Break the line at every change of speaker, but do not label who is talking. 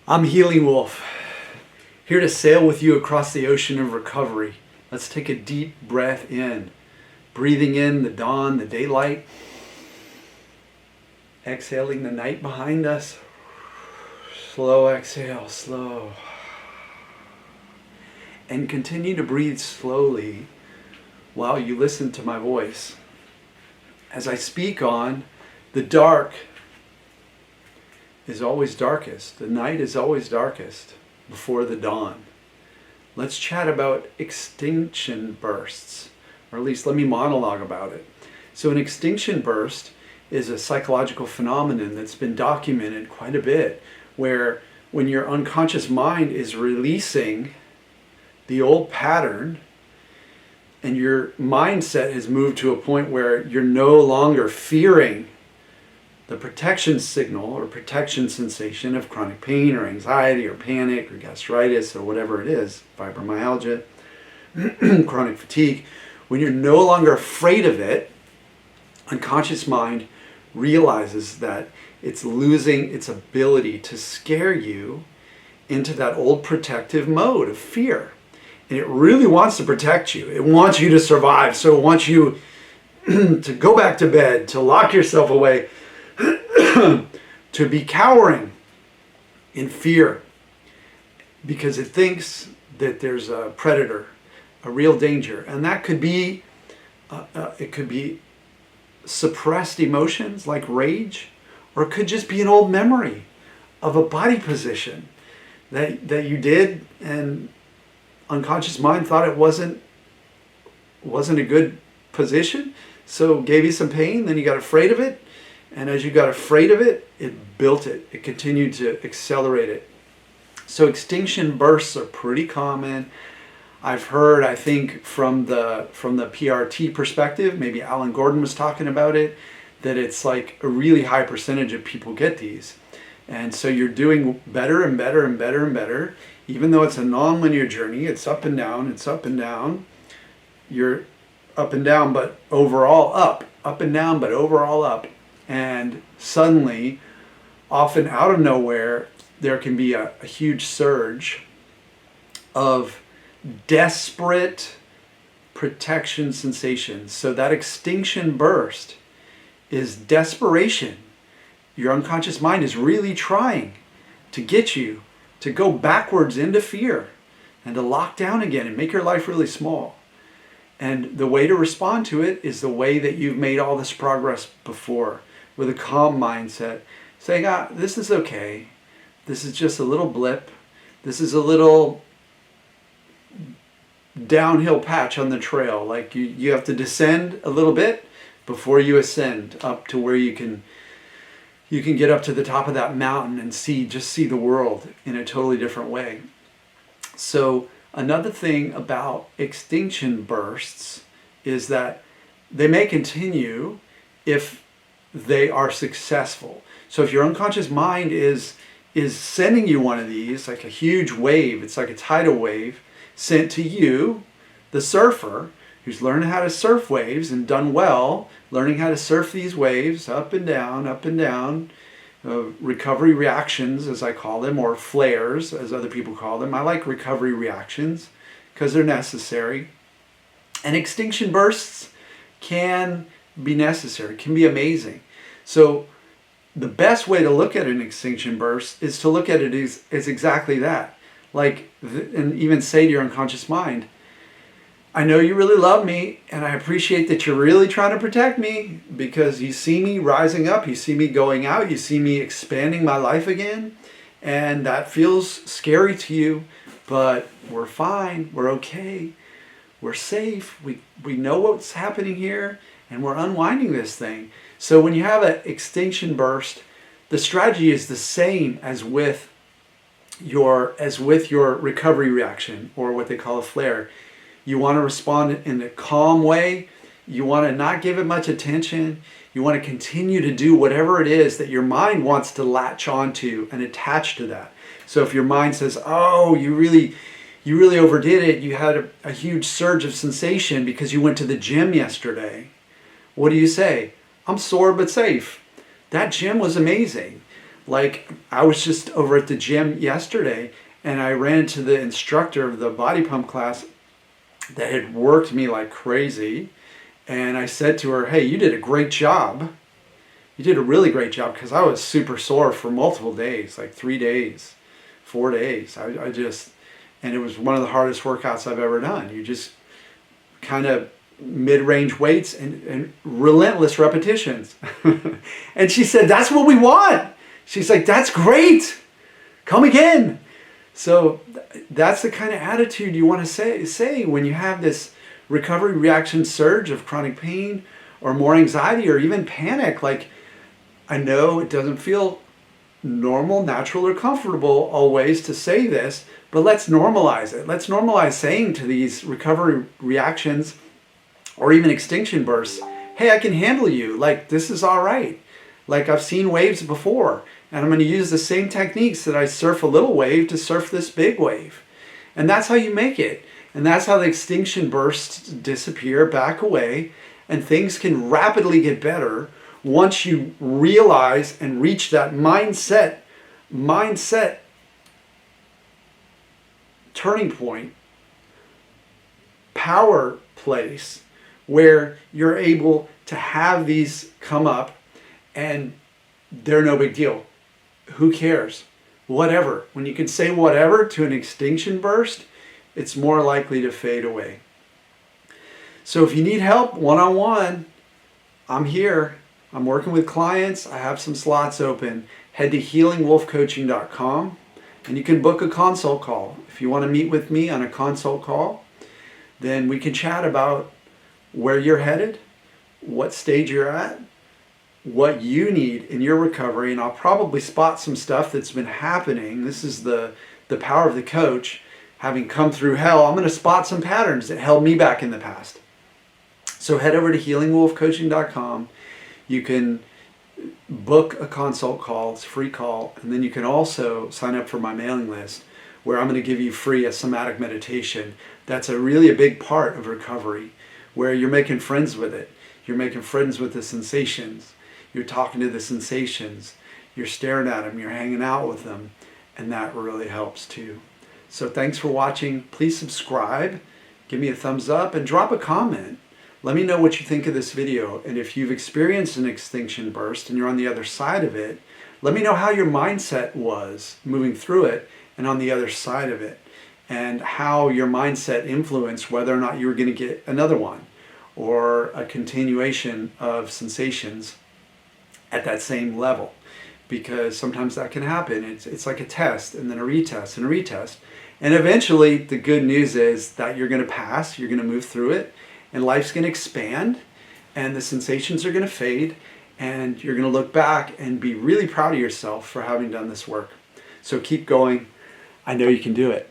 I'm Healing Wolf, here to sail with you across the ocean of recovery. Let's take a deep breath in, breathing in the dawn, the daylight, exhaling the night behind us. Slow exhale, slow. And continue to breathe slowly while you listen to my voice. As I speak on, the dark is always darkest. The night is always darkest before the dawn. Let's chat about extinction bursts, or at least let me monologue about it. So an extinction burst is a psychological phenomenon that's been documented quite a bit, where when your unconscious mind is releasing the old pattern and your mindset has moved to a point where you're no longer fearing the protection signal or protection sensation of chronic pain or anxiety or panic or gastritis or whatever it is, fibromyalgia, chronic fatigue. When you're no longer afraid of it, unconscious mind realizes that it's losing its ability to scare you into that old protective mode of fear. And it really wants to protect you. It wants you to survive. So it wants you to go back to bed, to lock yourself away, to be cowering in fear because it thinks that there's a predator, a real danger. And that could be, it could be suppressed emotions like rage, or it could just be an old memory of a body position that you did and unconscious mind thought it wasn't a good position, so gave you some pain, then you got afraid of it, and as you got afraid of it, it built it. It continued to accelerate it. So extinction bursts are pretty common. I've heard, I think, from the PRT perspective, maybe Alan Gordon was talking about it, that it's like a really high percentage of people get these. And so you're doing better and better and better and better. Even though it's a non-linear journey, it's up and down, it's up and down. You're up and down, but overall up. Up and down, but overall up. And suddenly, often out of nowhere, there can be a huge surge of desperate protection sensations. So that extinction burst is desperation. Your unconscious mind is really trying to get you to go backwards into fear and to lock down again and make your life really small. And the way to respond to it is the way that you've made all this progress before, with a calm mindset, saying, this is okay. This is just a little blip. This is a little downhill patch on the trail. Like you have to descend a little bit before you ascend up to where you can get up to the top of that mountain and see the world in a totally different way. So another thing about extinction bursts is that they may continue if they are successful. So if your unconscious mind is sending you one of these, like a huge wave, it's like a tidal wave sent to you, the surfer, who's learned how to surf waves and done well, learning how to surf these waves up and down, recovery reactions, as I call them, or flares, as other people call them. I like recovery reactions because they're necessary. And extinction bursts can be necessary, can be amazing. So the best way to look at an extinction burst is to look at it as exactly that. And even say to your unconscious mind, I know you really love me, and I appreciate that you're really trying to protect me because you see me rising up, you see me going out, you see me expanding my life again, and that feels scary to you, but we're fine, we're okay, we're safe, we know what's happening here, and we're unwinding this thing. So when you have an extinction burst, the strategy is the same as with your recovery reaction, or what they call a flare. You want to respond in a calm way. You want to not give it much attention. You want to continue to do whatever it is that your mind wants to latch onto and attach to that. So if your mind says, oh, you really overdid it. You had a huge surge of sensation because you went to the gym yesterday. What do you say? I'm sore but safe. That gym was amazing. Like, I was just over at the gym yesterday and I ran into the instructor of the body pump class that had worked me like crazy. And I said to her, hey, you did a great job. You did a really great job, because I was super sore for multiple days, like 3 days, 4 days. I just, and it was one of the hardest workouts I've ever done. You just kind of mid-range weights and relentless repetitions. And she said, that's what we want. She's like, that's great. Come again. So that's the kind of attitude you want to say when you have this recovery reaction surge of chronic pain or more anxiety or even panic. Like, I know it doesn't feel normal, natural, or comfortable always to say this, but let's normalize it. Let's normalize saying to these recovery reactions or even extinction bursts, hey, I can handle you. Like, this is all right. Like, I've seen waves before, and I'm going to use the same techniques that I surf a little wave to surf this big wave. And that's how you make it. And that's how the extinction bursts disappear, back away, and things can rapidly get better once you realize and reach that mindset turning point, power place, where you're able to have these come up and they're no big deal. Who cares? Whatever. When you can say whatever to an extinction burst, it's more likely to fade away. So if you need help one-on-one, I'm here. I'm working with clients. I have some slots open. Head to healingwolfcoaching.com and you can book a consult call. If you want to meet with me on a consult call, then we can chat about where you're headed, what stage you're at, what you need in your recovery, and I'll probably spot some stuff that's been happening. This is the power of the coach. Having come through hell, I'm going to spot some patterns that held me back in the past. So head over to healingwolfcoaching.com. You can book a consult call. It's a free call. And then you can also sign up for my mailing list, where I'm going to give you free a somatic meditation. That's really a big part of recovery, where you're making friends with it. You're making friends with the sensations. You're talking to the sensations. You're staring at them. You're hanging out with them. And that really helps too. So thanks for watching. Please subscribe, give me a thumbs up, and drop a comment. Let me know what you think of this video. And if you've experienced an extinction burst and you're on the other side of it, let me know how your mindset was moving through it and on the other side of it, and how your mindset influenced whether or not you were going to get another one or a continuation of sensations at that same level. Because sometimes that can happen. It's like a test and then a retest and a retest. And eventually the good news is that you're going to pass, you're going to move through it, and life's going to expand, and the sensations are going to fade, and you're going to look back and be really proud of yourself for having done this work. So keep going. I know you can do it.